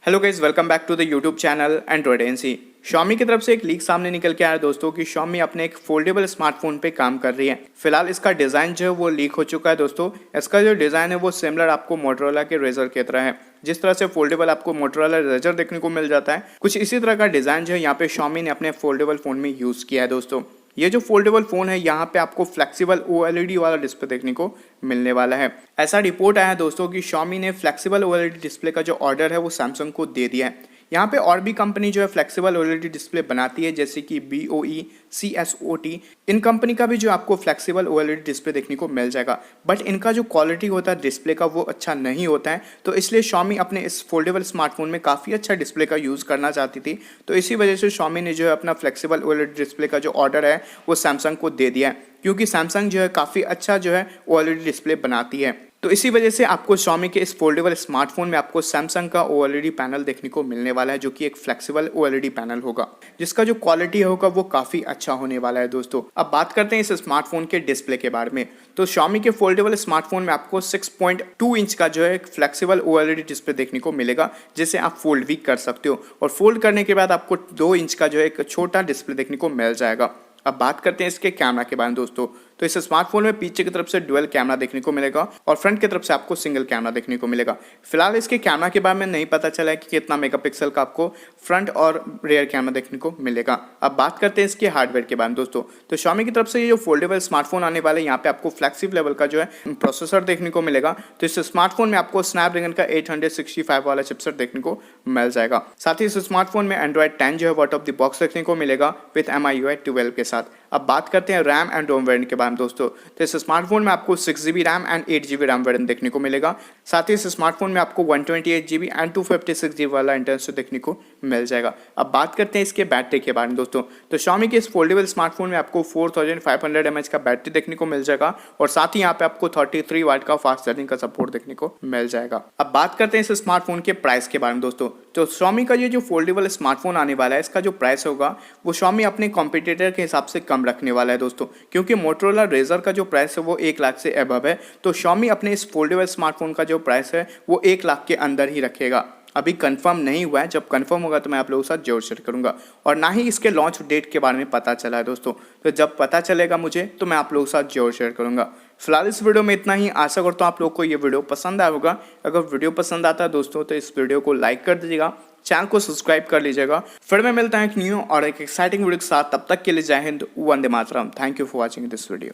Hello guys, welcome back to the YouTube channel Android NC. Xiaomi की तरफ से एक लीक सामने निकल के आया दोस्तों कि Xiaomi अपने एक फोल्डेबल स्मार्टफोन पे काम कर रही है। फिलहाल इसका डिज़ाइन जो है वो लीक हो चुका है दोस्तों। इसका जो डिज़ाइन है वो सिमिलर आपको मोटोरोला के रेजर की तरह है। जिस तरह से फोल्डेबल आपको मोटोरोला रेजर देखने को मिल जाता है, कुछ इसी तरह का डिज़ाइन जो है यहाँ पे Xiaomi ने अपने फोल्डेबल फ़ोन में यूज़ किया है दोस्तों। ये जो फोल्डेबल फ़ोन है यहाँ पे आपको फ्लेक्सिबल ओएलईडी वाला डिस्प्ले देखने को मिलने वाला है। ऐसा रिपोर्ट आया है दोस्तों कि Xiaomi ने फ्लेक्सिबल ओएलईडी डिस्प्ले का जो ऑर्डर है वो सैमसंग को दे दिया है। यहाँ पे और भी कंपनी जो है फ्लेक्सिबल ओएलईडी डिस्प्ले बनाती है, जैसे कि BOE, CSOT। इन कंपनी का भी जो आपको फ्लेक्सिबल ओएलईडी डिस्प्ले देखने को मिल जाएगा, बट इनका जो क्वालिटी होता है डिस्प्ले का वो अच्छा नहीं होता है। तो इसलिए Xiaomi अपने इस फोल्डेबल स्मार्टफोन में काफ़ी अच्छा डिस्प्ले का यूज़ करना चाहती थी। तो इसी वजह से Xiaomi ने जो है अपना फ्लेक्सिबल ओएलईडी डिस्प्ले का जो ऑर्डर है वो सैमसंग को दे दिया है, क्योंकि सैमसंग जो है काफ़ी अच्छा जो है ओएलईडी डिस्प्ले बनाती है। तो इसी वजह से आपको Xiaomi के इस फोल्डेबल स्मार्टफोन में आपको सैमसंग का ओएलईडी पैनल देखने को मिलने वाला है, जो कि एक फ्लेक्सिबल ओएलईडी पैनल होगा, जिसका जो क्वालिटी होगा वो काफ़ी अच्छा होने वाला है दोस्तों। अब बात करते हैं इस स्मार्टफोन के डिस्प्ले के बारे में। तो Xiaomi के फोल्डेबल स्मार्टफोन में आपको 6.2 इंच का जो है एक फ्लेक्सिबल ओएलईडी डिस्प्ले देखने को मिलेगा, जिसे आप फोल्ड भी कर सकते हो। और फोल्ड करने के बाद आपको 2 इंच का जो है एक छोटा डिस्प्ले देखने को मिल जाएगा। अब बात करते हैं इसके कैमरा के बारे में दोस्तों। तो इस स्मार्टफोन में पीछे की तरफ से डुअल कैमरा देखने को मिलेगा और फ्रंट की तरफ से आपको सिंगल कैमरा देखने को मिलेगा। फिलहाल इसके कैमरा के बारे में नहीं पता चला है कि कितना मेगापिक्सल का आपको फ्रंट और रियर कैमरा देखने को मिलेगा। अब बात करते हैं इसके हार्डवेयर के बारे में दोस्तों। तो Xiaomi की तरफ से ये जो फोल्डेबल स्मार्टफोन आने वाले, यहाँ पे आपको फ्लैगशिप लेवल का जो है प्रोसेसर देखने को मिलेगा। तो इस स्मार्टफोन में आपको स्नैपड्रैगन का 865 वाला चिपसेट देखने को मिल जाएगा। साथ ही इस स्मार्टफोन में एंड्रॉइड 10 जो है आउट ऑफ द बॉक्स देखने को मिलेगा विथ MIUI 12 के साथ। अब बात करते हैं रैम एंड रोम वेरिएंट के बारे में दोस्तों। तो इस स्मार्टफोन में आपको 6GB RAM and 8GB RAM variant देखने को मिलेगा। साथ ही इस स्मार्टफोन में आपको 128GB एंड 256GB वाला इंटरनल देखने को मिल जाएगा। अब बात करते हैं इसके बैटरी के बारे में दोस्तों। तो Xiaomi के इस फोल्डेबल स्मार्टफोन में आपको 4500 mAh का बैटरी देखने को मिल जाएगा और साथ ही यहाँ पे आपको 33 वाट का फास्ट चार्जिंग का सपोर्ट देखने को मिल जाएगा। अब बात करते हैं इस स्मार्टफोन के प्राइस के बारे में दोस्तों। तो Xiaomi का ये जो फोल्डेबल स्मार्टफोन आने वाला है, इसका जो प्राइस होगा वो Xiaomi अपने कॉम्पिटिटर के हिसाब से कम रखने वाला है दोस्तों, क्योंकि मोटोरोला रेजर का जो प्राइस है वो 1 लाख से अबव है। तो Xiaomi अपने इस फोल्डेबल स्मार्टफोन का जो प्राइस है वो 1 लाख के अंदर ही रखेगा। अभी कंफर्म नहीं हुआ है, जब कंफर्म होगा तो मैं आप लोगों के साथ जरूर शेयर करूंगा। और ना ही इसके लॉन्च डेट के बारे में पता चला है दोस्तों, तो जब पता चलेगा मुझे तो मैं आप लोगों के साथ जरूर शेयर करूंगा। फिलहाल इस वीडियो में इतना ही। आशा करता हूँ आप लोग को ये वीडियो पसंद आया होगा। अगर वीडियो पसंद आता है दोस्तों तो इस वीडियो को लाइक कर दीजिएगा, चैनल को सब्सक्राइब कर लीजिएगा। फिर मैं मिलता हूँ एक न्यू और एक एक्साइटिंग वीडियो के साथ। तब तक के लिए जय हिंद, वंदे मातरम। Thank you for watching this video.